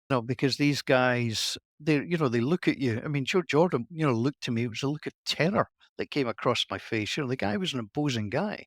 because these guys, they look at you. I mean, Joe Jordan, looked to me. It was a look of terror that came across my face. The guy was an imposing guy.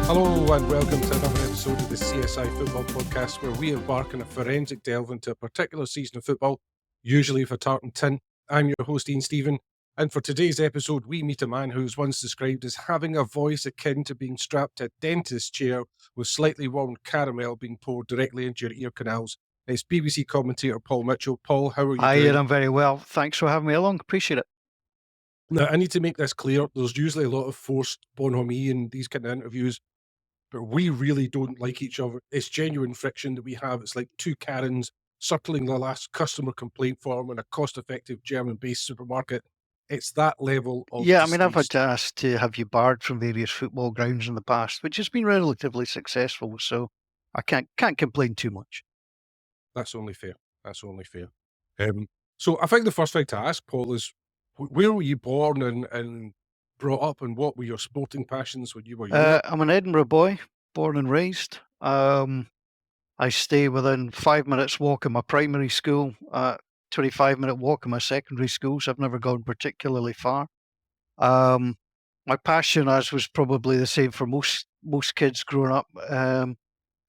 Hello and welcome to another episode of the CSI Football Podcast, where we embark on a forensic delve into a particular season of football, usually with a tartan tin. I'm your host, Ian Stephen, and for today's episode, we meet a man who was once described as having a voice akin to being strapped to a dentist's chair with slightly warmed caramel being poured directly into your ear canals. It's BBC commentator Paul Mitchell. Paul, how are you Hi, doing? Ian, I'm very well. Thanks for having me along. Appreciate it. Now, I need to make this clear. There's usually a lot of forced bonhomie in these kind of interviews, but we really don't like each other. It's genuine friction that we have. It's like two Karens circling the last customer complaint form in a cost-effective German-based supermarket. It's that level of Yeah, I mean, I've had distaste. to ask to have you barred from various football grounds in the past, which has been relatively successful. So I can't complain too much. That's only fair. That's only fair. So I think the first thing to ask, Paul, is where were you born and brought up, and what were your sporting passions when you were younger? I'm an Edinburgh boy, born and raised. I stay within 5 minutes walk of my primary school, 25-minute walk of my secondary school, so I've never gone particularly far. My passion, as was probably the same for most kids growing up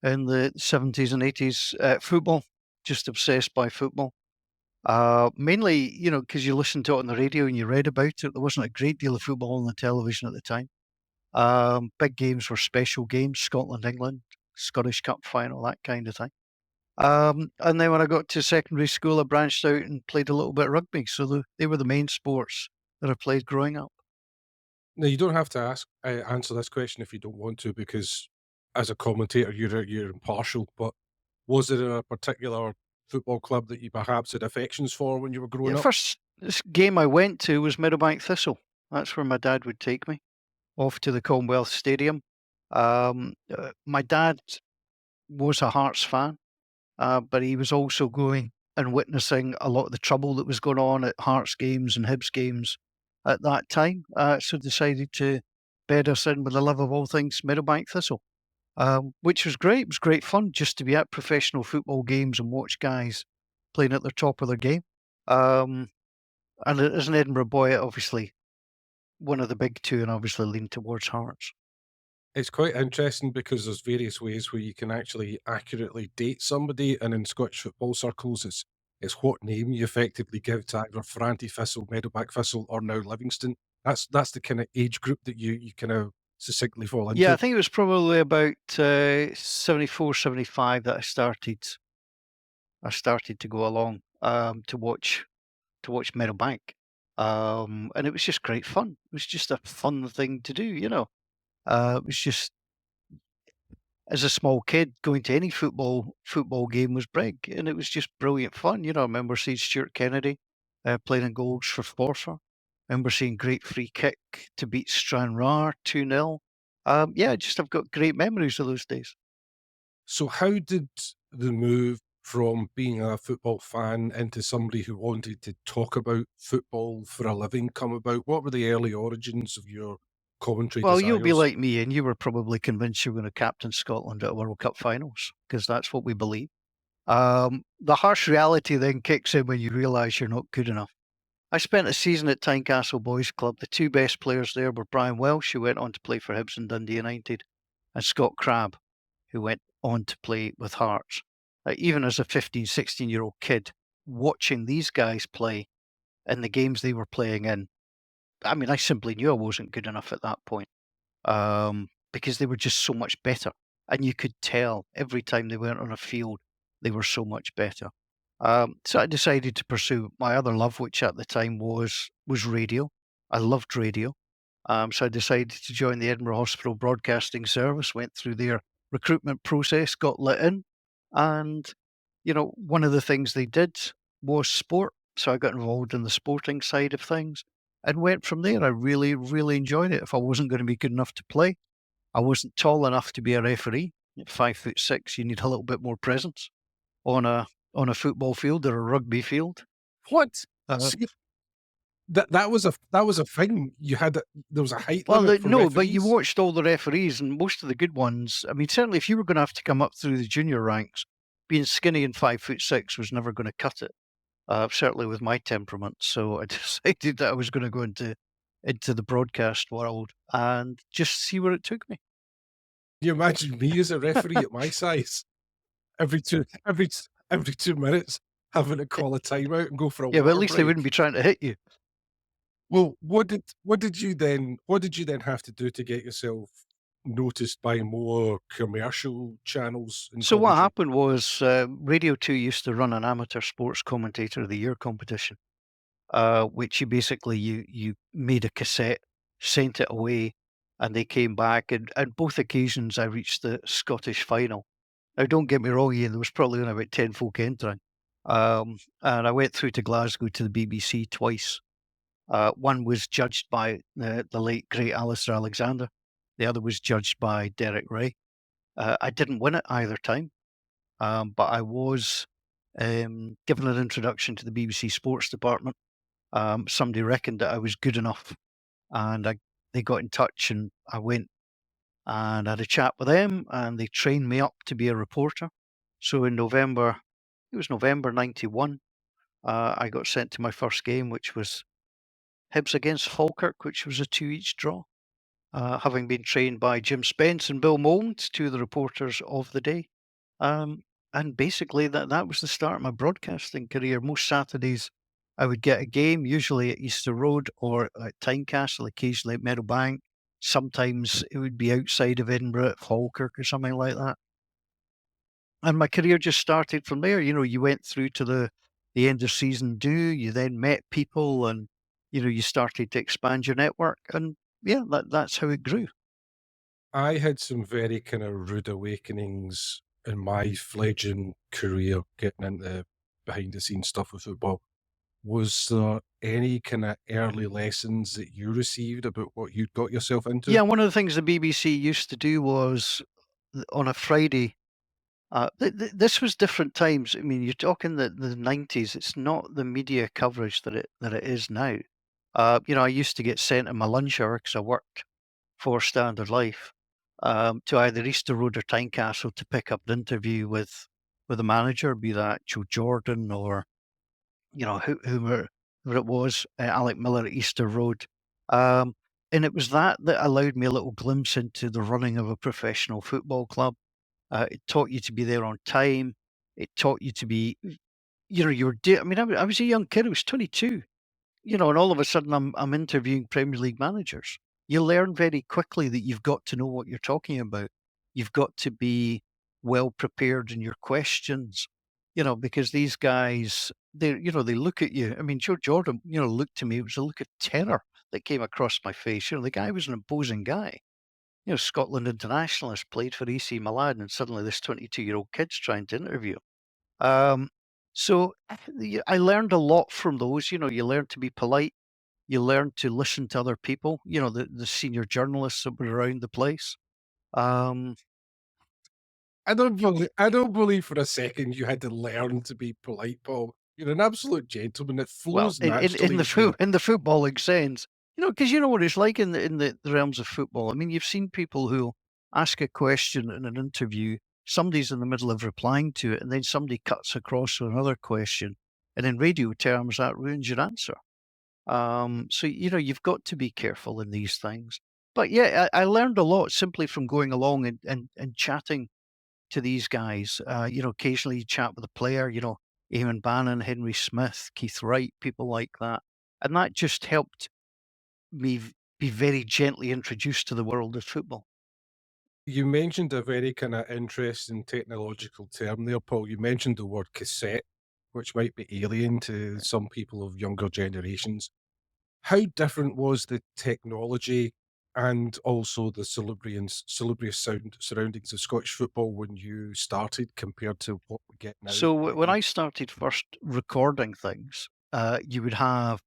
in the 70s and 80s, football, just obsessed by football. Mainly, because you listened to it on the radio and you read about it. There wasn't a great deal of football on the television at the time. Big games were special games, Scotland, England, Scottish Cup final, that kind of thing. And then when I got to secondary school, I branched out and played a little bit of rugby. So they were the main sports that I played growing up. Now, you don't have to answer this question if you don't want to, because as a commentator, you're impartial. But was there a particular football club that you perhaps had affections for when you were growing The up? first game I went to was Meadowbank Thistle. That's where my dad would take me, off to the Commonwealth Stadium. My dad was a Hearts fan, but he was also going and witnessing a lot of the trouble that was going on at Hearts games and Hibs games at that time. So decided to bed us in with the love of all things Meadowbank Thistle, which was great. It was great fun just to be at professional football games and watch guys playing at the top of their game. Um, and as an Edinburgh boy, obviously one of the big two, and obviously leaned towards Hearts. It's quite interesting because there's various ways where you can actually accurately date somebody, and in Scottish football circles, it's what name you effectively give to either Ferranti Thistle, Meadowbank Thistle, or now Livingston. That's the kind of age group that you kind of succinctly fall Yeah, I into. think it was probably about 74, 75 that I started to go along to watch Meadowbank. And it was just great fun. It was just a fun thing to do. It was just, as a small kid, going to any football game was big, and it was just brilliant fun. I remember seeing Stuart Kennedy playing in goals for Forfar. I remember seeing great free kick to beat Stranraer 2-0. I've got great memories of those days. So how did the move from being a football fan into somebody who wanted to talk about football for a living come about? What were the early origins of your commentary Well, you'll be desires? like me, and you were probably convinced you were going to captain Scotland at World Cup finals, because that's what we believe. The harsh reality then kicks in when you realise you're not good enough. I spent a season at Tynecastle Boys Club. The two best players there were Brian Welsh, who went on to play for Hibs and Dundee United, and Scott Crabb, who went on to play with Hearts. Even as a 15, 16-year-old kid, watching these guys play in the games they were playing in, I mean, I simply knew I wasn't good enough at that point, because they were just so much better. And you could tell every time they went on a field, they were so much better. So I decided to pursue my other love, which at the time was radio. I loved radio. So I decided to join the Edinburgh Hospital Broadcasting Service, went through their recruitment process, got let in. And, one of the things they did was sport. So I got involved in the sporting side of things and went from there. I really, really enjoyed it. If I wasn't going to be good enough to play, I wasn't tall enough to be a referee. At 5'6", you need a little bit more presence on a football field or a rugby field. What? Uh, See, that was a thing. There was a height Well, limit for no, but you referees. watched all the referees, and most of the good ones. I mean, certainly, if you were going to have to come up through the junior ranks, being skinny and 5'6" was never going to cut it. Certainly with my temperament. So I decided that I was going to go into the broadcast world and just see where it took me. Can you imagine me as a referee at my size? Every 2 minutes having to call a timeout and go for a Yeah, but water at least they wouldn't break. be trying to hit you. Well, what did you then have to do to get yourself noticed by more commercial channels in So what commentary? happened was Radio 2 used to run an amateur sports commentator of the year competition, which you made a cassette, sent it away, and they came back. And on both occasions, I reached the Scottish final. Now, don't get me wrong, Ian, there was probably only about 10 folk entering. And I went through to Glasgow to the BBC twice. One was judged by the late, great Alistair Alexander. The other was judged by Derek Ray. I didn't win it either time, but I was given an introduction to the BBC Sports Department. Somebody reckoned that I was good enough, and they got in touch, and I went and had a chat with them, and they trained me up to be a reporter. So in November, it was November '91, I got sent to my first game, which was Hibs against Falkirk, which was a 2-each draw. Having been trained by Jim Spence and Bill Mould, two of the reporters of the day. And basically, that was the start of my broadcasting career. Most Saturdays, I would get a game, usually at Easter Road or at Tynecastle, occasionally at Meadowbank. Sometimes it would be outside of Edinburgh at Falkirk or something like that. And my career just started from there. You know, you went through to the end of season do, you then met people, and you started to expand your network, and yeah, that's how it grew. I had some very kind of rude awakenings in my fledgling career getting into behind the scenes stuff with football. Was there any kind of early lessons that you received about what you'd got yourself into? Yeah, one of the things the BBC used to do was on a Friday. This was different times. I mean, you're talking the 90s. It's not the media coverage that it is now. I used to get sent in my lunch hour because I worked for Standard Life, to either Easter Road or Tynecastle to pick up an interview with the manager, be that Joe Jordan or whoever it was, Alec Miller at Easter Road. And it was that allowed me a little glimpse into the running of a professional football club. It taught you to be there on time. It taught you to be, I mean, I was a young kid. I was 22, and all of a sudden I'm interviewing Premier League managers. You learn very quickly that you've got to know what you're talking about. You've got to be well prepared in your questions, because these guys, they look at you. I mean, Joe Jordan, looked to me. It was a look of terror that came across my face. The guy was an imposing guy. Scotland internationalist, played for AC Milan, and suddenly this 22-year-old kid's trying to interview him. So I learned a lot from those. You learn to be polite. You learn to listen to other people. The senior journalists that were around the place. Um, I don't believe for a second you had to learn to be polite, Paul. You're an absolute gentleman. It well, flows in naturally the with you. in the footballing sense, because you know what it's like in the realms of football. I mean, you've seen people who ask a question in an interview. Somebody's in the middle of replying to it, and then somebody cuts across to another question, and in radio terms, that ruins your answer. So you've got to be careful in these things. But yeah, I learned a lot simply from going along and chatting to these guys. Occasionally you chat with a player, Eamon Bannon, Henry Smith, Keith Wright, people like that. And that just helped me be very gently introduced to the world of football. You mentioned a very kind of interesting technological term there, Paul. You mentioned the word cassette, which might be alien to some people of younger generations. How different was the technology and also the salubrious surroundings of Scottish football when you started compared to what we get now? So when I started first recording things, you would have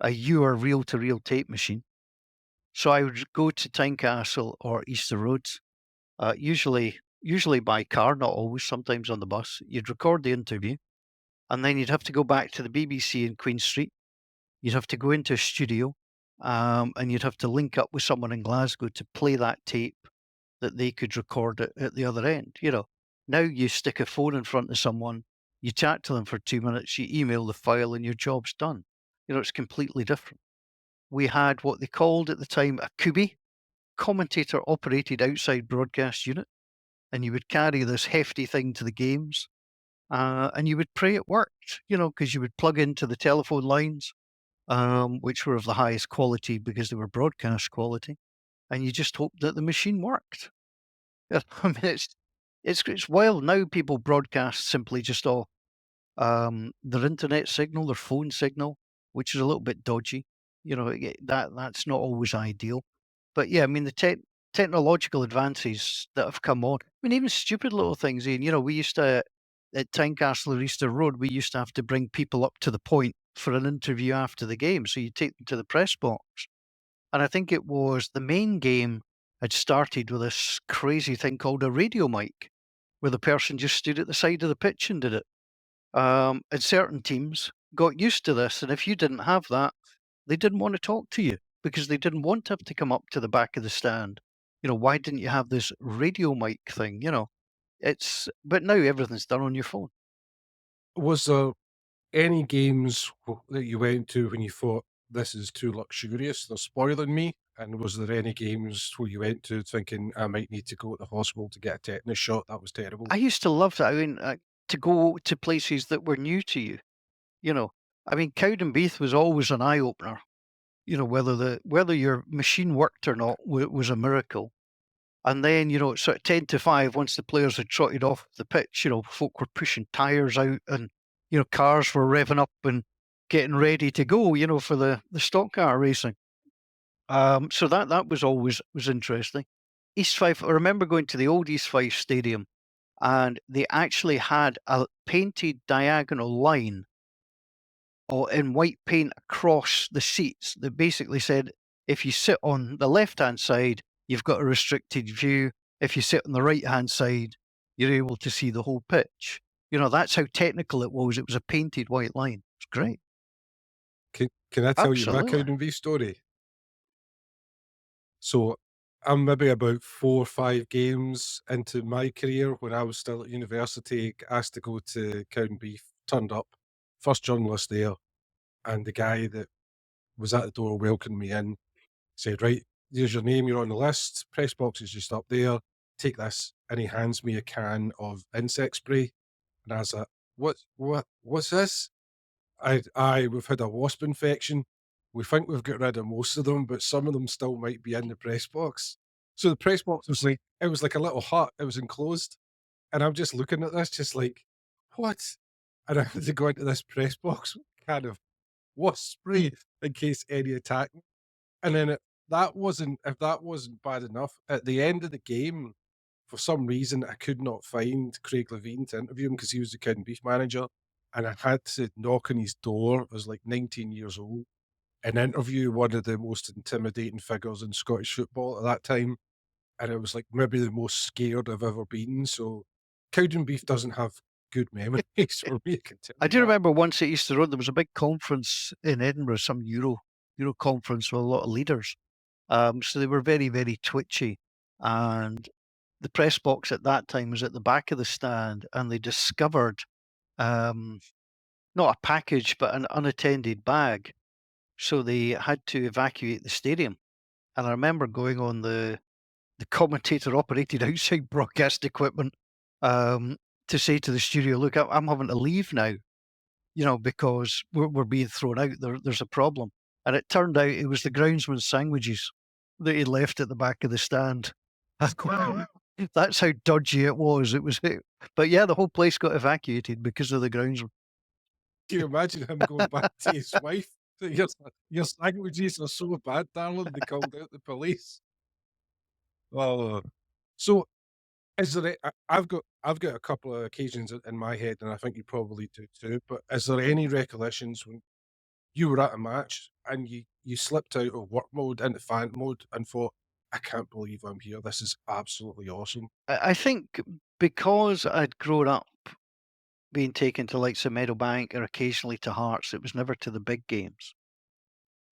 a Ewer reel-to-reel tape machine. So I would go to Tynecastle or Easter Roads, usually by car, not always, sometimes on the bus. You'd record the interview, and then you'd have to go back to the BBC in Queen Street, You'd have to go into a studio, and you'd have to link up with someone in Glasgow to play that tape that they could record it at the other end. Now you stick a phone in front of someone, you chat to them for 2 minutes, you email the file, and your job's done. It's completely different. We had what they called at the time a COBie, commentator operated outside broadcast unit, and you would carry this hefty thing to the games, and you would pray it worked, because you would plug into the telephone lines, which were of the highest quality because they were broadcast quality, and you just hoped that the machine worked. I mean, it's wild now. People broadcast simply just their internet signal, their phone signal, which is a little bit dodgy. That's not always ideal. But yeah, I mean, the technological advances that have come on. I mean, even stupid little things. Ian, we used to at Tynecastle or Easter Road, we used to have to bring people up to the point for an interview after the game. So you take them to the press box, and I think it was the main game had started with this crazy thing called a radio mic, where the person just stood at the side of the pitch and did it. And certain teams got used to this, and if you didn't have that, they didn't want to talk to you because they didn't want to have to come up to the back of the stand. Why didn't you have this radio mic thing? But now everything's done on your phone. Was there any games that you went to when you thought this is too luxurious, they're spoiling me? And was there any games where you went to thinking I might need to go to the hospital to get a tetanus shot? That was terrible. I used to love that. I mean, to go to places that were new to you. You know, I mean, Cowdenbeath was always an eye opener. Whether your machine worked or not was a miracle. And then, sort of 10 to 5, once the players had trotted off the pitch, folk were pushing tyres out, and, cars were revving up and getting ready to go, for the stock car racing. So that was interesting. East Fife, I remember going to the old East Fife Stadium, and they actually had a painted diagonal line or in white paint across the seats that basically said, if you sit on the left-hand side, you've got a restricted view. If you sit on the right-hand side, you're able to see the whole pitch. That's how technical it was. It was a painted white line. It's great. Can I tell you my Absolutely. Cowdenbeath story? So I'm maybe about 4 or 5 games into my career when I was still at university, asked to go to Cowdenbeath, turned up, first journalist there, and the guy that was at the door welcomed me in, said, "Right, here's your name, you're on the list, press box is just up there, take this." And he hands me a can of insect spray. And I was like, what's this? We've had a wasp infection. We think we've got rid of most of them, but some of them still might be in the press box. So the press box was like, it was like a little hut. It was enclosed. And I'm just looking at this, just like, what? And I had to go into this press box with a can of wasp spray in case any attack me. And then if that wasn't bad enough, at the end of the game, for some reason, I could not find Craig Levine to interview him because he was the Cowdenbeath manager, and I had to knock on his door. I was like 19 years old and interview one of the most intimidating figures in Scottish football at that time, and it was like maybe the most scared I've ever been. So Cowdenbeath doesn't have good memories for me. I can tell I you do that. remember once at Easter Road, there was a big conference in Edinburgh, some Euro conference with a lot of leaders. So they were very, very twitchy. And the press box at that time was at the back of the stand, and they discovered not a package, but an unattended bag. So they had to evacuate the stadium. And I remember going on the commentator operated outside broadcast equipment to say to the studio, look, I'm having to leave now, because we're being thrown out. There's a problem. And it turned out it was the groundsman's sandwiches that he left at the back of the stand. That's how dodgy it was. But yeah, the whole place got evacuated because of the groundsman. Can you imagine him going back to his wife? Your sandwiches are so bad, darling. They called out the police. Oh, so is there? I've got a couple of occasions in my head, and I think you probably do too. But is there any recollections when you were at a match and you slipped out of work mode into fan mode and thought, "I can't believe I'm here. This is absolutely awesome." I think because I'd grown up being taken to like some Meadowbank or occasionally to Hearts, it was never to the big games.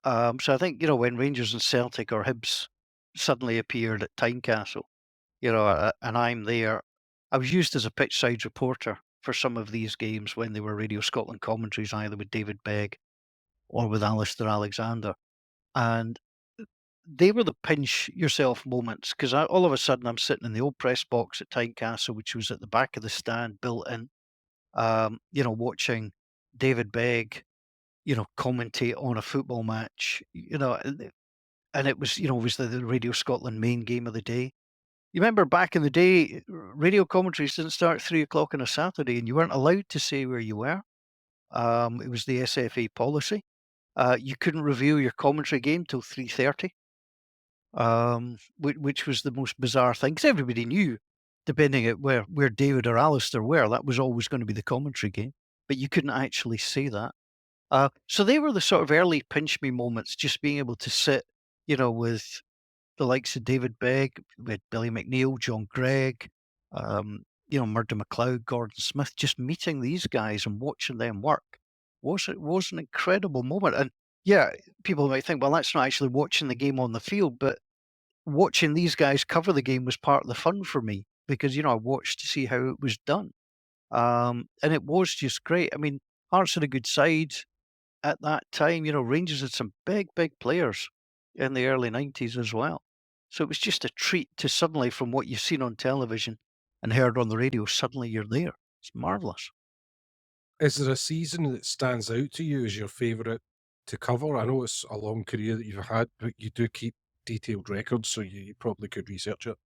So I think, when Rangers and Celtic or Hibs suddenly appeared at Tynecastle, and I'm there, I was used as a pitch side reporter for some of these games when they were Radio Scotland commentaries, either with David Begg or with Alistair Alexander. And they were the pinch yourself moments, because all of a sudden I'm sitting in the old press box at Tynecastle, which was at the back of the stand, built in, watching David Begg, commentate on a football match, and it was, was the Radio Scotland main game of the day. You remember back in the day, radio commentaries didn't start at 3 o'clock on a Saturday, and you weren't allowed to say where you were. It was the SFA policy. You couldn't review your commentary game till 3:30, which was the most bizarre thing, because everybody knew, depending at where David or Alistair were, that was always going to be the commentary game, but you couldn't actually say that. So they were the sort of early pinch me moments, just being able to sit, with the likes of David Begg, with Billy McNeil, John Gregg, Murdo MacLeod, Gordon Smith, just meeting these guys and watching them work was an incredible moment. And yeah, people might think, well, that's not actually watching the game on the field, but watching these guys cover the game was part of the fun for me, because, I watched to see how it was done. And it was just great. I mean, Hearts had a good side at that time. Rangers had some big, big players in the early 90s as well. So it was just a treat to suddenly, from what you've seen on television and heard on the radio, suddenly you're there. It's marvellous. Is there a season that stands out to you as your favourite to cover? I know it's a long career that you've had, but you do keep detailed records, so you probably could research it.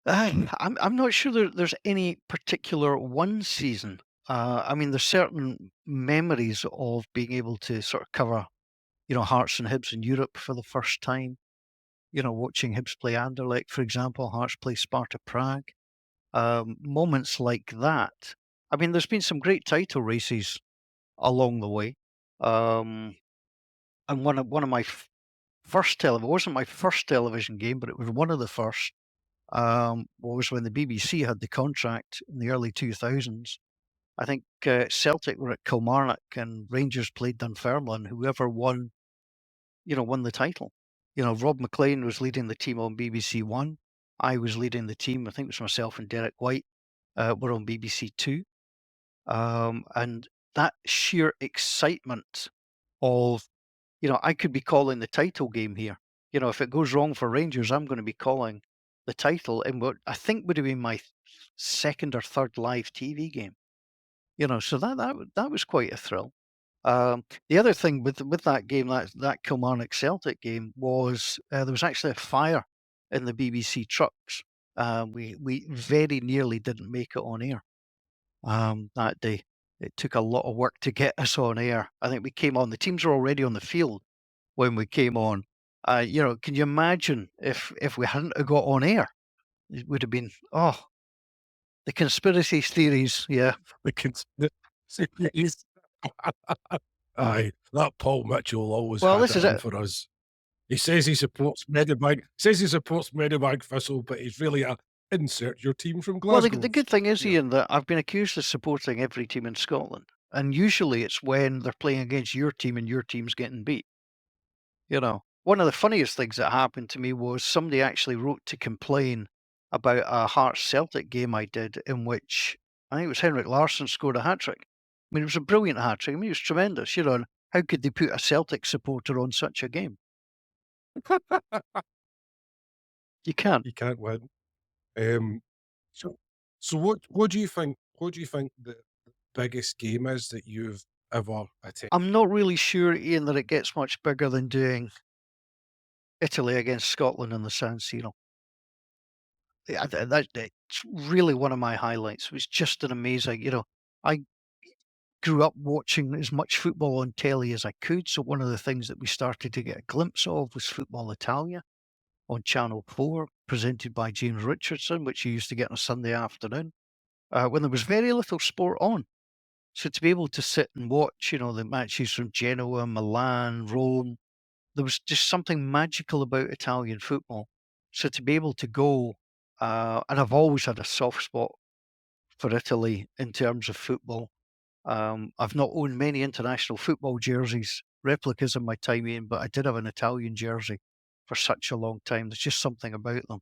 I'm not sure there's any particular one season. I mean, there's certain memories of being able to sort of cover, Hearts and Hibs in Europe for the first time. Watching Hibs play Anderlecht, for example, Hearts play Sparta Prague. Moments like that. I mean, there's been some great title races along the way. And one of my first it wasn't my first television game, but it was one of the first. Was when the BBC had the contract in the early 2000s. I think Celtic were at Kilmarnock and Rangers played Dunfermline. Whoever won, won the title. Rob McLean was leading the team on BBC One. I was leading the team. I think it was myself and Derek White. Were on BBC Two. And that sheer excitement of, I could be calling the title game here. If it goes wrong for Rangers, I'm going to be calling the title in what I think would have been my second or third live TV game. So that was quite a thrill. The other thing with that game, that Kilmarnock Celtic game, was there was actually a fire in the BBC trucks. We very nearly didn't make it on air that day. It took a lot of work to get us on air. I think we came on. The teams were already on the field when we came on. Can you imagine if we hadn't have got on air? It would have been the conspiracy theories. Yeah. The conspiracies. Aye, that Paul Mitchell always Well, had this it is in it. for us. He says he supports Medibank, Thistle, but he's really a insert your team from Well, Glasgow. the good thing is, Yeah. Ian, that I've been accused of supporting every team in Scotland, and usually it's when they're playing against your team and your team's getting beat. One of the funniest things that happened to me was somebody actually wrote to complain about a Hearts Celtic game I did, in which I think it was Henrik Larsson scored a hat trick. I mean, it was a brilliant hat trick. I mean, it was tremendous. And how could they put a Celtic supporter on such a game? You can't. You can't win. So, so what do you think? What do you think the biggest game is that you've ever attended? I'm not really sure, Ian, that it gets much bigger than doing Italy against Scotland in the San Siro. Yeah, that's really one of my highlights. It was just an amazing, I grew up watching as much football on telly as I could. So one of the things that we started to get a glimpse of was Football Italia on Channel 4, presented by James Richardson, which you used to get on a Sunday afternoon, when there was very little sport on. So to be able to sit and watch, the matches from Genoa, Milan, Rome, there was just something magical about Italian football. So to be able to go, and I've always had a soft spot for Italy in terms of football. I've not owned many international football jerseys replicas in my time, Ian, but I did have an Italian jersey for such a long time. There's just something about them.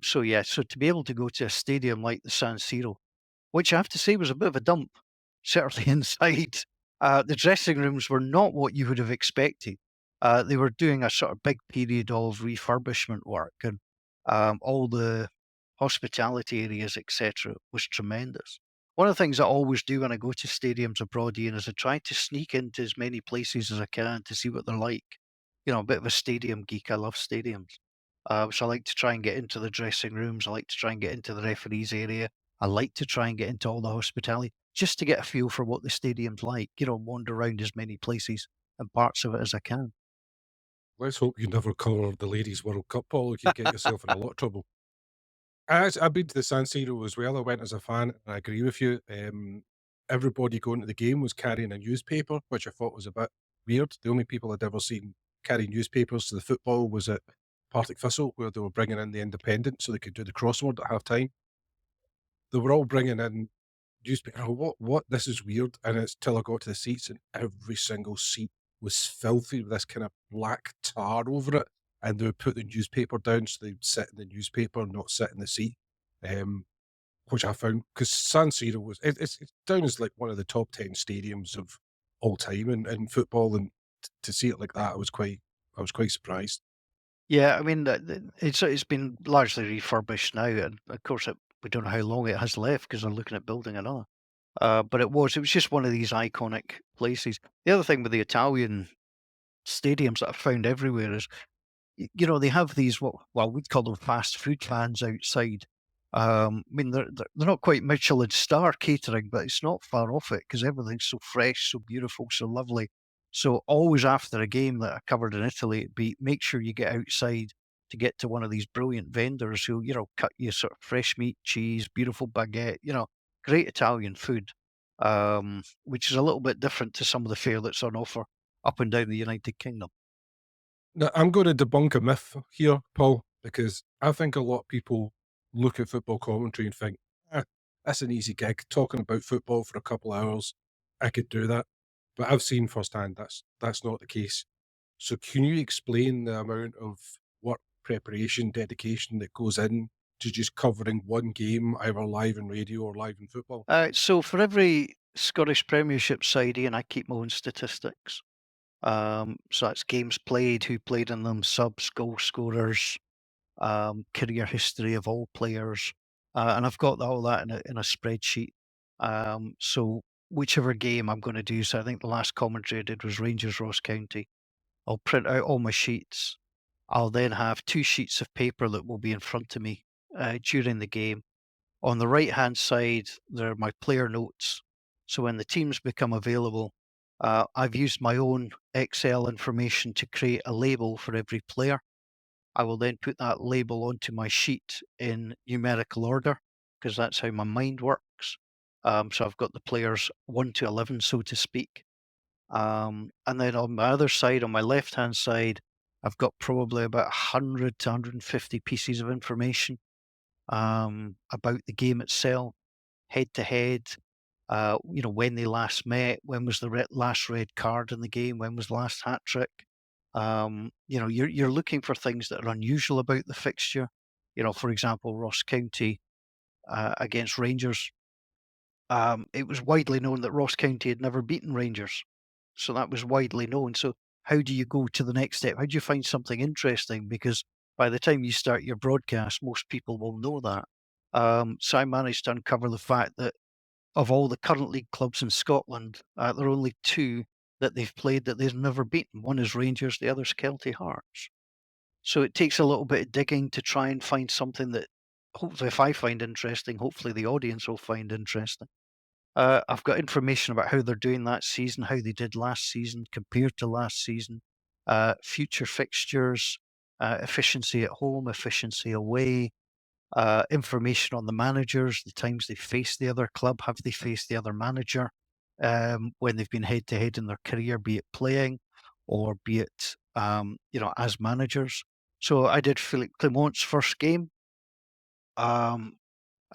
So yeah, so to be able to go to a stadium like the San Siro, which I have to say was a bit of a dump, certainly inside. The dressing rooms were not what you would have expected. They were doing a sort of big period of refurbishment work, and all the hospitality areas, etc., was tremendous. One of the things I always do when I go to stadiums abroad, Ian, is I try to sneak into as many places as I can to see what they're like. You know, a bit of a stadium geek. I love stadiums. So I like to try and get into the dressing rooms. I like to try and get into the referees area. I like to try and get into all the hospitality just to get a feel for what the stadium's like, you know, wander around as many places and parts of it as I can. Let's hope you never cover the Ladies World Cup, Paul. You could get yourself in a lot of trouble. I've been to the San Siro as well. I went as a fan, and I agree with you. Everybody going to the game was carrying a newspaper, which I thought was a bit weird. The only people I'd ever seen carry newspapers to the football was at Partick Thistle, where they were bringing in the Independent so they could do the crossword at half time. They were all bringing in newspaper. Oh, what? This is weird. And it's till I got to the seats, and every single seat was filthy with this kind of black tar over it. And they would put the newspaper down so they'd sit in the newspaper, not sit in the seat. Um, which I found because San Siro was it's down as like one of the top 10 stadiums of all time in football, and to see it like that, I was quite surprised. Yeah, I mean, it's been largely refurbished now, and of course, we don't know how long it has left because they're looking at building another. But it was just one of these iconic places. The other thing with the Italian stadiums that I've found everywhere is you know, they have these well, we'd call them fast food vans outside. I mean, they're not quite Michelin star catering, but it's not far off it because everything's so fresh, so beautiful, so lovely. So always after a game that I covered in Italy, it'd be make sure you get outside to get to one of these brilliant vendors who, you know, cut you sort of fresh meat, cheese, beautiful baguette, you know, great Italian food, which is a little bit different to some of the fare that's on offer up and down the United Kingdom. Now, I'm going to debunk a myth here, Paul, because I think a lot of people look at football commentary and think, "Ah, that's an easy gig. Talking about football for a couple of hours, I could do that." But I've seen firsthand that's not the case. So, can you explain the amount of work, preparation, dedication that goes in to just covering one game, either live in radio or live in football? So for every Scottish Premiership side, Ian, I keep my own statistics. So that's games played, who played in them, subs, goal scorers, career history of all players, and I've got all that in a spreadsheet. So whichever game I'm going to do, so I think the last commentary I did was Rangers Ross County. I'll print out all my sheets. I'll then have two sheets of paper that will be in front of me during the game. On the right-hand side, there are my player notes. So when the teams become available, I've used my own Excel information to create a label for every player. I will then put that label onto my sheet in numerical order because that's how my mind works. So I've got the players 1 to 11, so to speak. And then on my other side, on my left-hand side, I've got probably about 100 to 150 pieces of information about the game itself, head to head. You know, when they last met, when was the last red card in the game, when was the last hat trick. You know, you're looking for things that are unusual about the fixture. You know, for example, Ross County against Rangers. It was widely known that Ross County had never beaten Rangers, so that was widely known. So how do you go to the next step? How do you find something interesting? Because by the time you start your broadcast, most people will know that. So I managed to uncover the fact that of all the current league clubs in Scotland, there are only two that they've played that they've never beaten. One is Rangers, the other's Kelty Hearts. So it takes a little bit of digging to try and find something that hopefully if I find interesting, hopefully the audience will find interesting. I've got information about how they're doing that season, how they did last season compared to last season, future fixtures, efficiency at home, efficiency away, information on the managers, the times they faced the other club, have they faced the other manager when they've been head to head in their career, be it playing or be it you know, as managers. So I did Philippe Clement's first game, and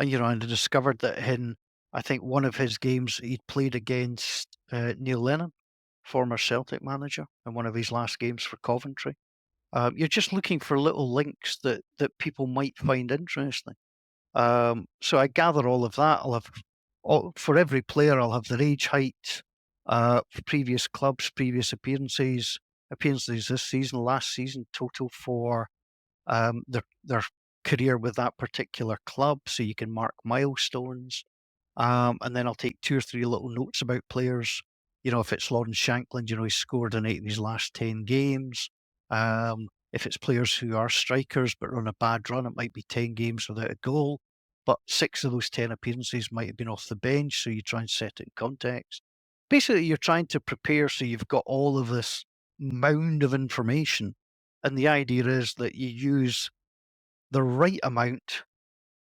you know, and I discovered that in I think one of his games he'd played against Neil Lennon. former Celtic manager in one of his last games for Coventry. You're just looking for little links that people might find interesting. So I gather all of that. I'll have for every player, I'll have their age, height, previous clubs, previous appearances this season, last season, total for their career with that particular club, so you can mark milestones. And then I'll take 2 or 3 little notes about players. If it's Lawrence Shankland, he scored in 8 of his last 10 games. If it's players who are strikers but are on a bad run, it might be 10 games without a goal. But 6 of those 10 appearances might have been off the bench, so you try and set it in context. Basically, you're trying to prepare so you've got all of this mound of information. And the idea is that you use the right amount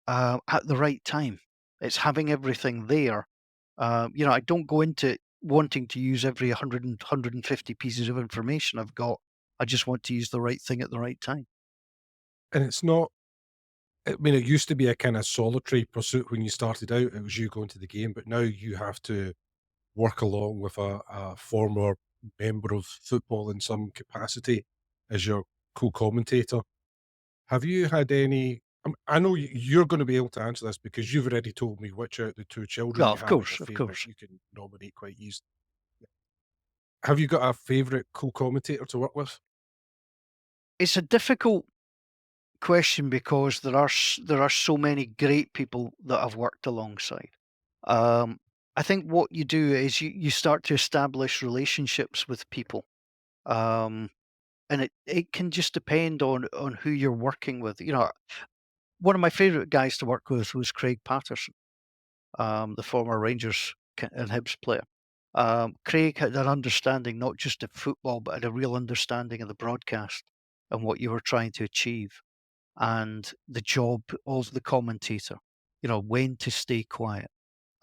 at the right time. It's having everything there. I don't go into wanting to use every 100 and 150 pieces of information I've got. I just want to use the right thing at the right time. And it's not, I mean, it used to be a kind of solitary pursuit when you started out. It was you going to the game, but now you have to work along with a former member of football in some capacity as your co-commentator. Have you had any? I know you're going to be able to answer this because you've already told me which out the two children Well, you of have as your course, of favourite. course. You can nominate quite easily. Have you got a favourite co-commentator to work with? It's a difficult question because there are so many great people that I've worked alongside. I think what you do is you start to establish relationships with people. And it can just depend on who you're working with. One of my favourite guys to work with was Craig Patterson, the former Rangers and Hibs player. Craig had an understanding not just of football, but had a real understanding of the broadcast and what you were trying to achieve, and the job of the commentator. When to stay quiet.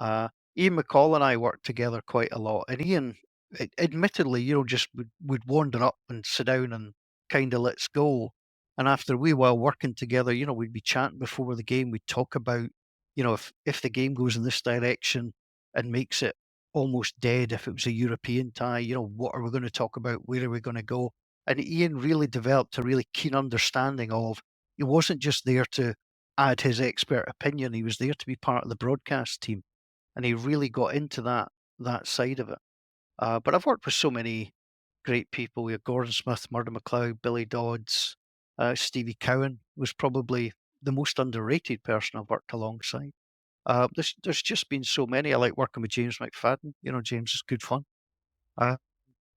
Ian McCall and I worked together quite a lot, and Ian, admittedly, just would wander up and sit down and kind of let's go. And after a wee while working together, we'd be chatting before the game. We'd talk about, if the game goes in this direction and makes it almost dead, if it was a European tie, what are we going to talk about? Where are we going to go? And Ian really developed a really keen understanding of, he wasn't just there to add his expert opinion, he was there to be part of the broadcast team. And he really got into that side of it. But I've worked with so many great people. We have Gordon Smith, Murdo McLeod, Billy Dodds, Stevie Cowan was probably the most underrated person I've worked alongside. There's just been so many. I like working with James McFadden. James is good fun.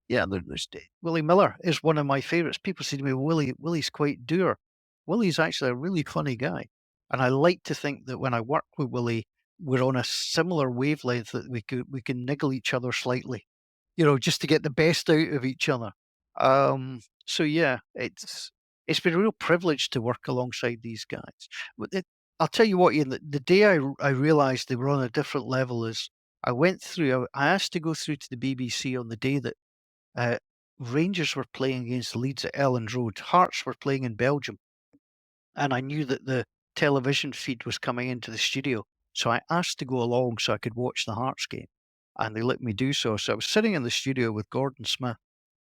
Yeah, there's Willie Miller is one of my favourites. People say to me, Willie's quite dour. Willie's actually a really funny guy. And I like to think that when I work with Willie, we're on a similar wavelength, that we can niggle each other slightly, just to get the best out of each other. So yeah, it's been a real privilege to work alongside these guys. I'll tell you what, Ian, the day I realised they were on a different level is I asked to go through to the BBC on the day that Rangers were playing against Leeds at Elland Road. Hearts were playing in Belgium. And I knew that the television feed was coming into the studio. So I asked to go along so I could watch the Hearts game. And they let me do so. So I was sitting in the studio with Gordon Smith.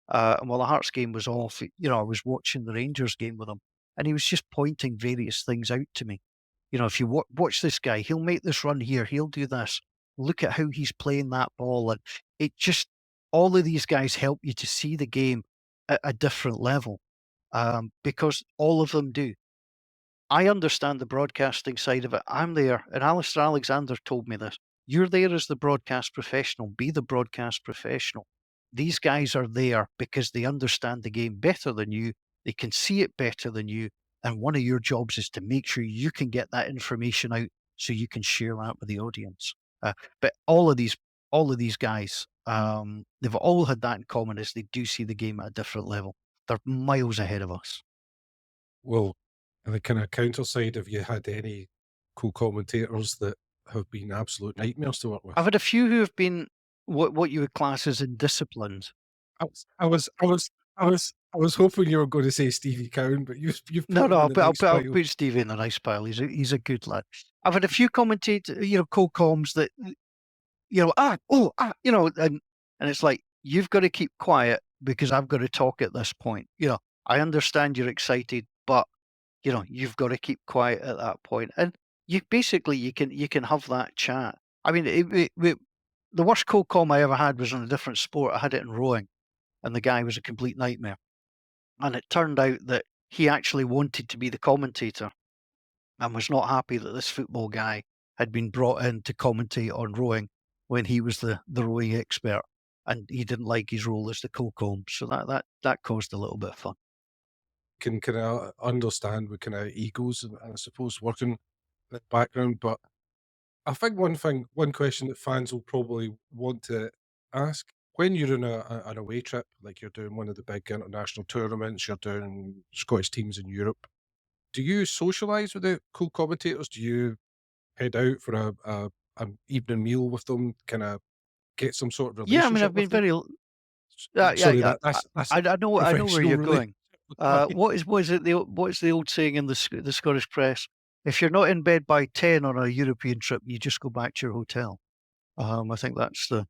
And while the Hearts game was off, I was watching the Rangers game with him. And he was just pointing various things out to me. If you watch this guy, he'll make this run here. He'll do this. Look at how he's playing that ball. And it just, all of these guys help you to see the game at a different level, because all of them do. I understand the broadcasting side of it. I'm there, and Alistair Alexander told me this. You're there as the broadcast professional. Be the broadcast professional. These guys are there because they understand the game better than you. They can see it better than you. And one of your jobs is to make sure you can get that information out so you can share that with the audience. But all of these guys, they've all had that in common, is they do see the game at a different level. They're miles ahead of us. Well, and the kind of counter side, have you had any co-commentators that have been absolute nightmares to work with? I've had a few who have been what you would class as indisciplined. I was hoping you were going to say Stevie Cowan, but you've put No, him in the I'll next I'll pile. put Stevie in the nice pile. He's a good lad. I've had a few co-coms that, and it's like, you've got to keep quiet because I've got to talk at this point. I understand you're excited, but you've got to keep quiet at that point. And you can have that chat. I mean, the worst cold call I ever had was on a different sport. I had it in rowing, and the guy was a complete nightmare. And it turned out that he actually wanted to be the commentator and was not happy that this football guy had been brought in to commentate on rowing when he was the rowing expert, and he didn't like his role as the co-com. So that caused a little bit of fun. Can kind of understand with kind of egos and I suppose working in the background, but I think one question that fans will probably want to ask when you're in an away trip, like you're doing one of the big international tournaments, you're doing Scottish teams in Europe. Do you socialise with the co-commentators? Do you head out for an evening meal with them? Kind of get some sort of Yeah, I mean, I've relationship been with them? very yeah, Sorry, yeah. that's I know where professional you're relationship. going. What is the old saying in the Scottish press? If you're not in bed by 10 on a European trip, you just go back to your hotel. I think that's the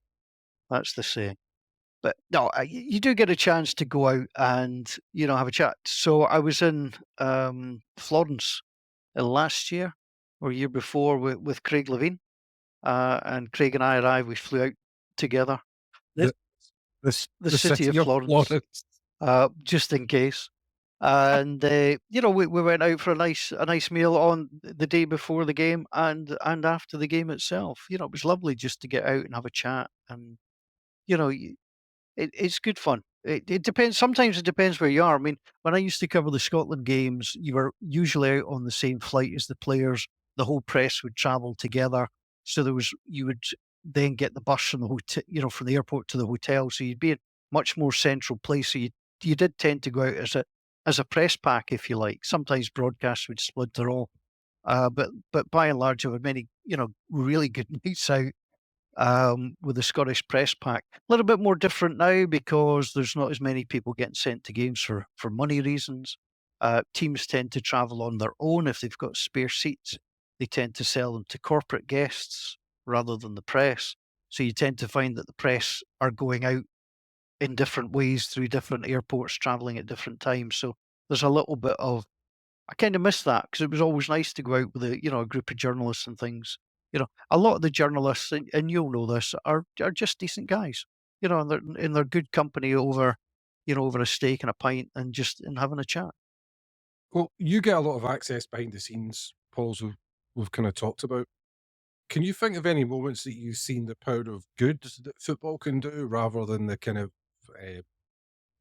saying. But no, you do get a chance to go out and have a chat. So I was in Florence last year or year before with Craig Levine, and Craig and I arrived. We flew out together. The The the the city of city of Florence, Florence. just in case. And we went out for a nice meal on the day before the game and after the game itself. It was lovely just to get out and have a chat, and you know it's good fun. It depends. Sometimes it depends where you are. I mean, when I used to cover the Scotland games, you were usually out on the same flight as the players. The whole press would travel together, so you would then get the bus from the hotel, from the airport to the hotel. So you'd be in much more central place. So you did tend to go out as a press pack, if you like. Sometimes broadcasts would splinter off, but by and large, there were many really good nights out with the Scottish press pack. A little bit more different now because there's not as many people getting sent to games for money reasons. Teams tend to travel on their own if they've got spare seats. They tend to sell them to corporate guests rather than the press. So you tend to find that the press are going out in different ways through different airports, traveling at different times. So there's a little bit of I kind of miss that because it was always nice to go out with a group of journalists and things. A lot of the journalists, and you'll know this, are just decent guys. And they're in their good company over a steak and a pint and having a chat. Well, you get a lot of access behind the scenes, Paul, as we've kind of talked about. Can you think of any moments that you've seen the power of good that football can do rather than the kind of uh,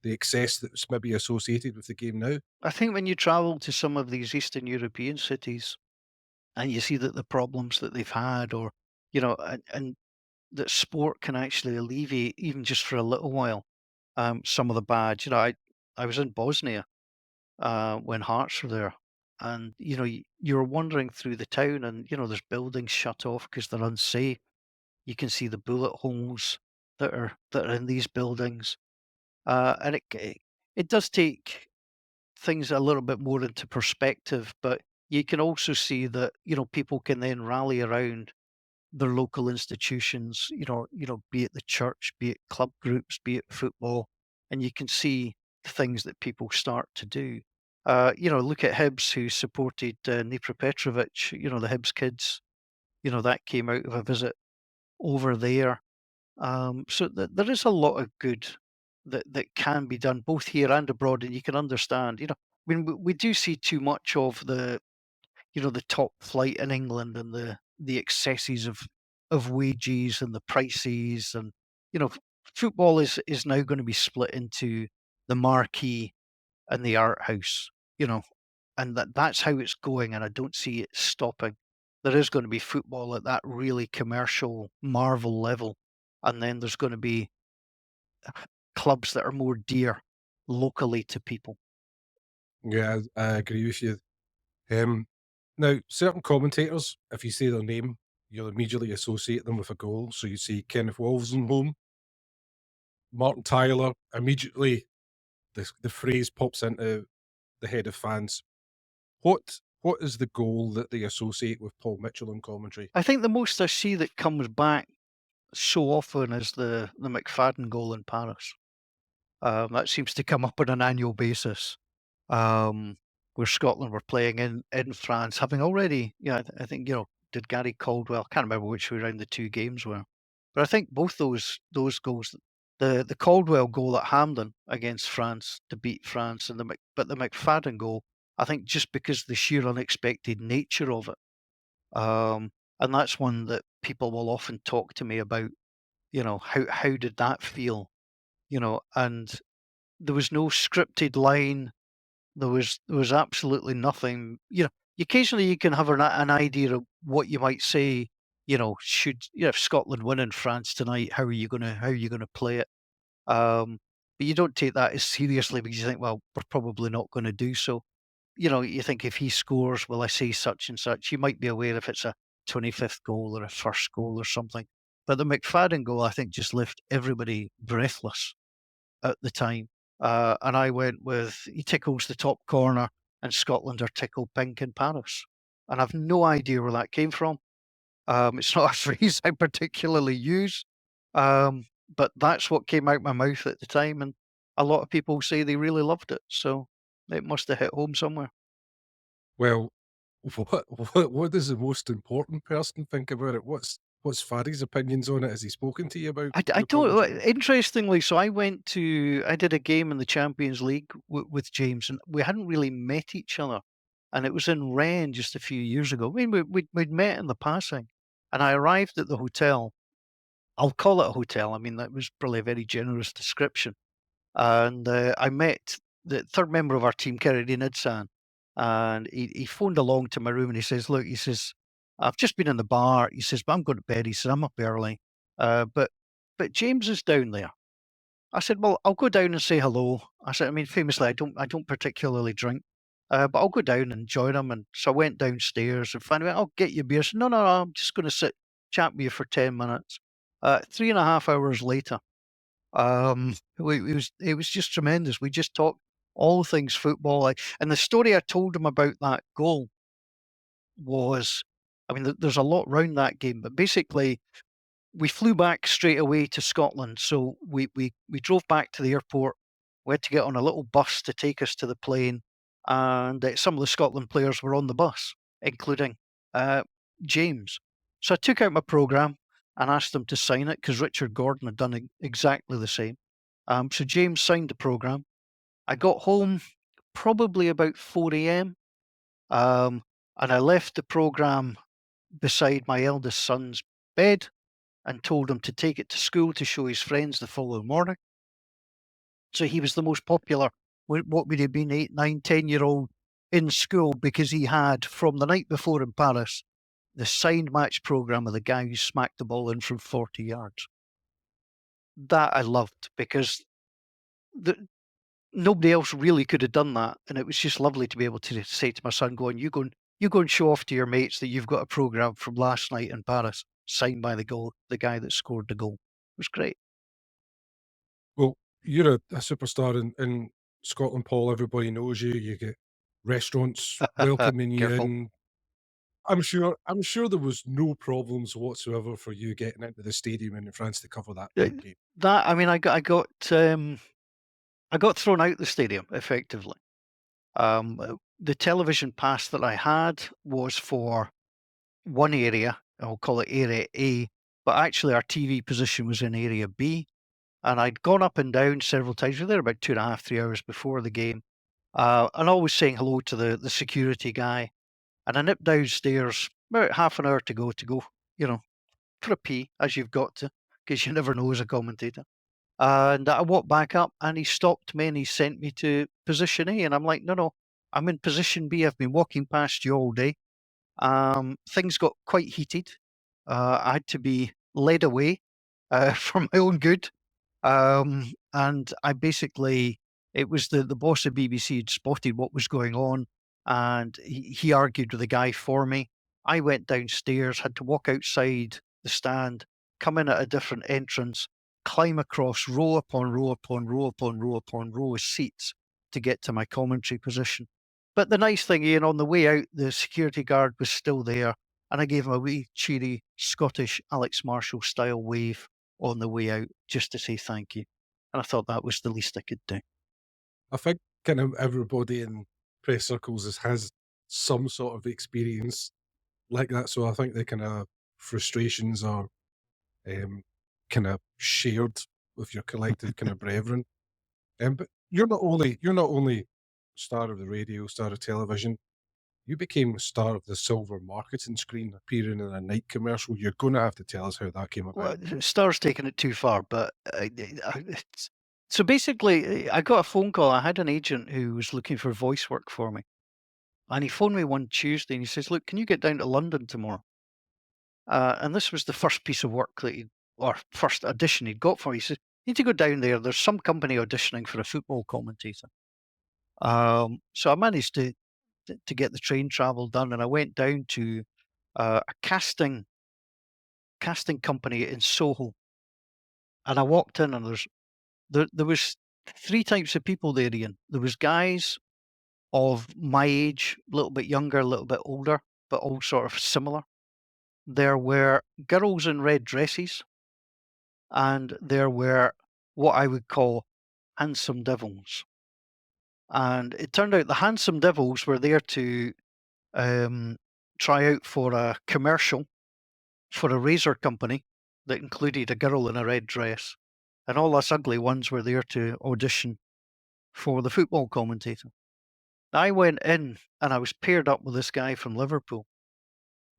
the excess that's maybe associated with the game now? I think when you travel to some of these Eastern European cities and you see that the problems that they've had, or and that sport can actually alleviate even just for a little while some of the bad. I was in Bosnia when Hearts were there. And you're wandering through the town, and there's buildings shut off because they're unsafe. You can see the bullet holes that are in these buildings, and it does take things a little bit more into perspective. But you can also see that people can then rally around their local institutions. Be it the church, be it club groups, be it football, and you can see the things that people start to do. Look at Hibs, who supported Nipro Petrovic. The Hibs kids. That came out of a visit over there. So there is a lot of good that can be done both here and abroad, and you can understand. I mean, we do see too much of the top flight in England and the excesses of wages and the prices, and football is now going to be split into the marquee and the art house, you know, and that's how it's going, and I don't see it stopping. There is going to be football at that really commercial marvel level, and then there's going to be clubs that are more dear locally to people. Yeah, I agree with you. Um, Now, certain commentators, if you say their name, you'll immediately associate them with a goal. So you see Kenneth Wolstenholme, Martin Tyler, immediately the phrase pops into the head of fans. What is the goal that they associate with Paul Mitchell in commentary? I think the most I see that comes back so often is the McFadden goal in Paris. That seems to come up on an annual basis. Where Scotland were playing in France, having already, yeah, I think, did Gary Caldwell? I can't remember which way round the two games were, but I think both those goals, the Caldwell goal at Hampden against France to beat France, and but the McFadden goal, I think just because the sheer unexpected nature of it, and that's one that people will often talk to me about. How did that feel? And there was no scripted line. There was absolutely nothing. Occasionally you can have an idea of what you might say. Should if Scotland win in France tonight, how are you gonna play it? But you don't take that as seriously because you think, well, we're probably not going to do so. You think if he scores, will I say such and such? You might be aware if it's a 25th goal or a first goal or something. But the McFadden goal, I think, just left everybody breathless at the time. And I went with he tickles the top corner and Scotland are tickled pink in Paris. And I've no idea where that came from. It's not a phrase I particularly use, but that's what came out my mouth at the time. And a lot of people say they really loved it. So it must have hit home somewhere. Well, what does the most important person think about it? What's Faddy's opinions on it? Has he spoken to you about I your don't. commentary? Interestingly, so I did a game in the Champions League with James, and we hadn't really met each other. And it was in Rennes just a few years ago. I mean, we'd met in the passing, and I arrived at the hotel. I'll call it a hotel. I mean, that was probably a very generous description. And I met the third member of our team, Kerry Nidsan, and he phoned along to my room and he says, "Look," he says, "I've just been in the bar." He says, "But I'm going to bed." He says, "I'm up early, but James is down there." I said, "Well, I'll go down and say hello." I said, "I mean, famously, I don't particularly drink, but I'll go down and join him." And so I went downstairs and finally went, "I'll get you a beer." I said, "No, I'm just going to sit chat with you for 10 minutes." 3.5 hours later. It was just tremendous. We just talked all things football, and the story I told him about that goal was, I mean, there's a lot round that game, but basically we flew back straight away to Scotland. So we drove back to the airport. We had to get on a little bus to take us to the plane, and some of the Scotland players were on the bus, including uh, James. So I took out my program and asked them to sign it because Richard Gordon had done exactly the same. So James signed the program. I got home probably about 4 a.m. And I left the program beside my eldest son's bed and told him to take it to school to show his friends the following morning. So he was the most popular, what would he have been, 8, 9, 10-year-old in school because he had, from the night before in Paris, the signed match program of the guy who smacked the ball in from 40 yards. That I loved because nobody else really could have done that. And it was just lovely to be able to say to my son, you go and show off to your mates that you've got a program from last night in Paris, signed by the guy that scored the goal. It was great. Well, you're a superstar in Scotland, Paul. Everybody knows you. You get restaurants welcoming you Careful. in. I'm sure there was no problems whatsoever for you getting into the stadium in France to cover Uh, that game. That I mean, I got thrown out the stadium effectively. The television pass that I had was for one area. I'll call it Area A, but actually our TV position was in Area B. And I'd gone up and down several times. We were there about 2.5, 3 hours before the game, and always saying hello to the security guy. And I nipped downstairs about half an hour to go, you know, for a pee, as you've got to, because you never know as a commentator. And I walked back up and he stopped me and he sent me to position A. And I'm like, no, no, I'm in position B. I've been walking past you all day. Things got quite heated. I had to be led away for my own good. And I basically, it was the boss of BBC had spotted what was going on and he argued with the guy for me. I went downstairs, had to walk outside the stand, come in at a different entrance, climb across row upon row upon row upon row upon row of seats to get to my commentary position. But the nice thing, Ian, on the way out, the security guard was still there. and I gave him a wee cheery Scottish Alex Marshall style wave on the way out just to say thank you. And I thought that was the least I could do. I think kind of everybody in press circles has some sort of experience like that. So I think the kind of frustrations are kind of shared with your collective kind of brethren. But you're not only star of the radio, star of television. You became star of the silver marketing screen, appearing in a night commercial. You're going to have to tell us how that came Well, about. Star's taken it too far, but so basically, I got a phone call. I had an agent who was looking for voice work for me, and he phoned me one Tuesday and he says, "Look, can you get down to London tomorrow?" And this was the first piece of work that or first audition he'd got for me. He said, "You need to go down there. There's some company auditioning for a football commentator." So I managed to get the train travel done, and I went down to a casting company in Soho, and I walked in, and there was three types of people there, Ian. There was guys of my age, a little bit younger, a little bit older, but all sort of similar. There were girls in red dresses, and there were what I would call handsome devils. And it turned out the handsome devils were there to try out for a commercial for a razor company that included a girl in a red dress, and all us ugly ones were there to audition for the football commentator. I went in and I was paired up with this guy from Liverpool,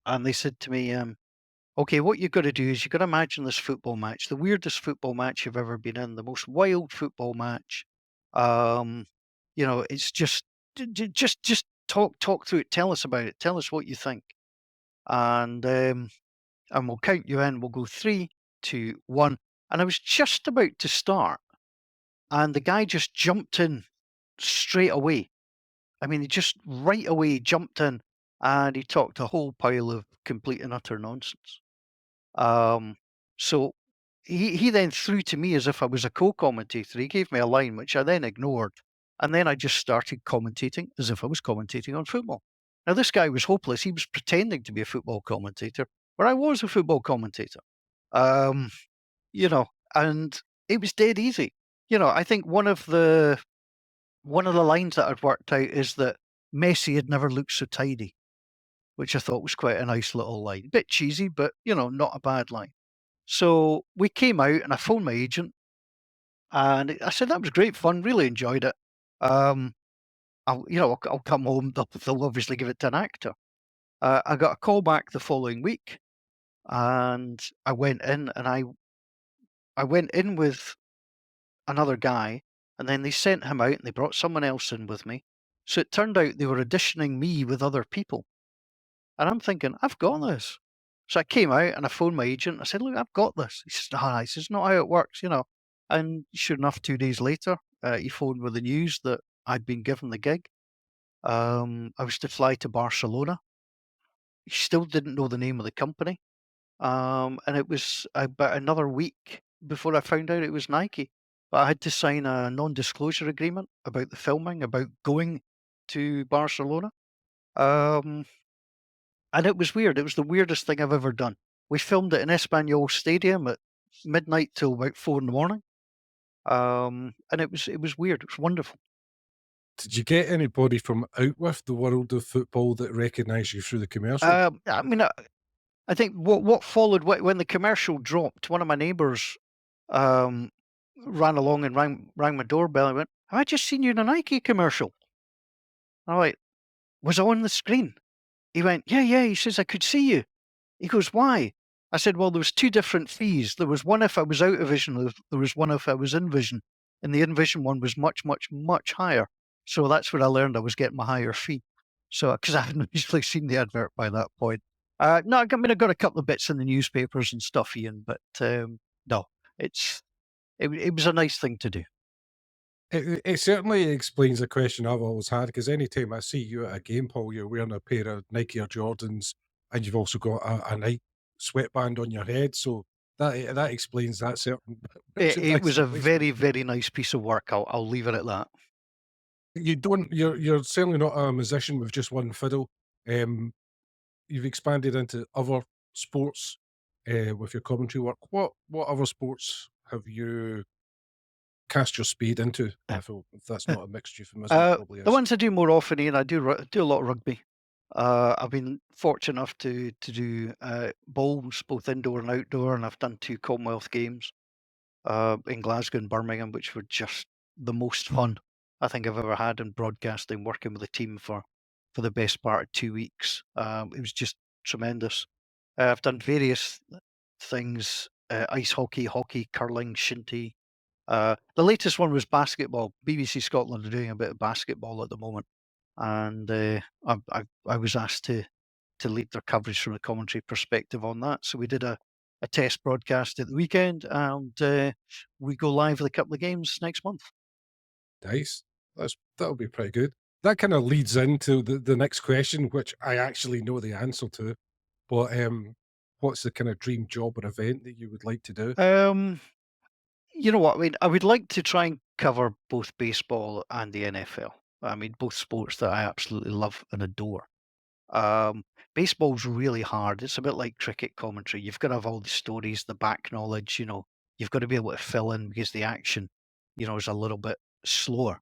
and they said to me, "Okay, what you've got to do is you've got to imagine this football match, the weirdest football match you've ever been in, the most wild football match. Um, it's just talk through it. Tell us about it. Tell us what you think, and we'll count you in. We'll go 3, 2, 1." And I was just about to start, and the guy just jumped in straight away. I mean, he just right away jumped in, and he talked a whole pile of complete and utter nonsense. Um, so he then threw to me as if I was a co-commentator. He gave me a line which I then ignored, and then I just started commentating as if I was commentating on football. Now this guy was hopeless. He was pretending to be a football commentator, but I was a football commentator. Um, you know, and it was dead easy. I think one of the lines that I'd worked out is that Messi had never looked so tidy, which I thought was quite a nice little line. Bit cheesy, but not a bad line. So we came out and I phoned my agent and I said, "That was great fun, really enjoyed it. Um, I'll come home, they'll obviously give it to an actor." I got a call back the following week and I went in and I went in with another guy, and then they sent him out and they brought someone else in with me. So it turned out they were auditioning me with other people. And I'm thinking, I've got this. So I came out and I phoned my agent. I said, "Look, I've got this." He says, "Ah," he says, "not how it works. And sure enough, 2 days later, he phoned with the news that I'd been given the gig. I was to fly to Barcelona. He still didn't know the name of the company. And it was about another week before I found out it was Nike. But I had to sign a non-disclosure agreement about the filming, about going to Barcelona. Um, and it was weird. It was the weirdest thing I've ever done. We filmed it in Espanyol Stadium at midnight till about 4 in the morning. And it was weird. It was wonderful. Did you get anybody from out with the world of football that recognised you through the commercial? I mean, I think what followed when the commercial dropped, one of my neighbours um, ran along and rang my doorbell and went, "Have I just seen you in a Nike commercial?" I went, "Was I on the screen?" He went, "Yeah, yeah." He says, "I could see you." He goes, "Why?" I said, "Well, there was two different fees. There was one if I was out of vision, there was one if I was in vision. And the in vision one was much, much, much higher. So that's where I learned I was getting a higher fee. So, because I hadn't usually seen the advert by that point. No, I got a couple of bits in the newspapers and stuff, Ian, but no, it was a nice thing to do. It certainly explains a question I've always had, because anytime I see you at a game, Paul, you're wearing a pair of Nike or Jordans, and you've also got a Nike sweatband on your head. So that explains that certain It merchandise was a at least. very, very nice piece of work. I'll leave it at that. You're certainly not a musician with just one fiddle. Um, you've expanded into other sports with your commentary work. What other sports have you cast your spade into? If that's not a mixed euphemism, it probably The is. ones I do more often, Ian, I do a lot of rugby. I've been fortunate enough to do bowls, both indoor and outdoor, and I've done 2 Commonwealth Games in Glasgow and Birmingham, which were just the most fun I think I've ever had in broadcasting, working with a team for the best part of 2 weeks. It was just tremendous. I've done various things, ice hockey, hockey, curling, shinty. The latest one was basketball. BBC Scotland are doing a bit of basketball at the moment, and I was asked to lead their coverage from a commentary perspective on that. So we did a test broadcast at the weekend, and we go live with a couple of games next month. Nice. That'll be pretty good. That kind of leads into the next question, which I actually know the answer to. But what's the kind of dream job or event that you would like to do? You know what? I mean, I would like to try and cover both baseball and the NFL. I mean, both sports that I absolutely love and adore. Um, Baseball's really hard. It's a bit like cricket commentary. You've got to have all the stories, the back knowledge, you've got to be able to fill in because the action, is a little bit slower.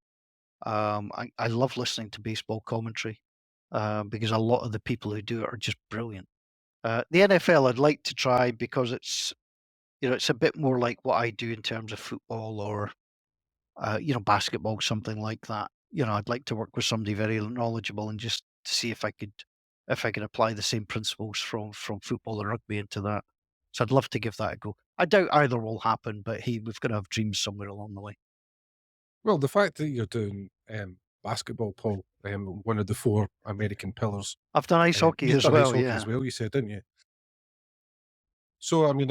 I love listening to baseball commentary because a lot of the people who do it are just brilliant. The NFL I'd like to try because it's a bit more like what I do in terms of football or basketball, something like that. I'd like to work with somebody very knowledgeable and just see if I could apply the same principles from football or rugby into that. So I'd love to give that a go. I doubt either will happen, but hey, we've got to have dreams somewhere along the way. Well, the fact that you're doing basketball, Paul, one of the 4 American pillars, I've done ice hockey you've as done ice well, hockey yeah. as well, you said, didn't you? So, I mean,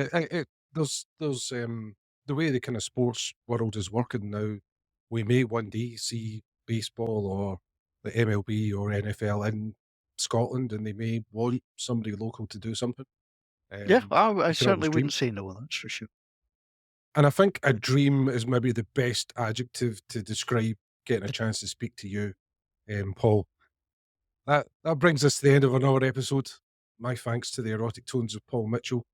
there's the way the kind of sports world is working now. We may one day see baseball or the MLB or NFL in Scotland, and they may want somebody local to do something. Yeah, I You can always certainly dream. wouldn't say no, that's for sure. And I think a dream is maybe the best adjective to describe getting a chance to speak to you, Paul. That brings us to the end of another episode. My thanks to the erotic tones of Paul Mitchell.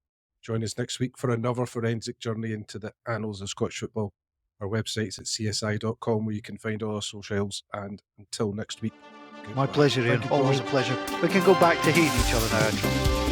Join us next week for another forensic journey into the annals of Scottish football. Our website's at csi.com, where you can find all our socials. And until next week, My goodbye. pleasure, Ian. Thank you, Always a Paul. pleasure. We can go back to hating each other now, I trust.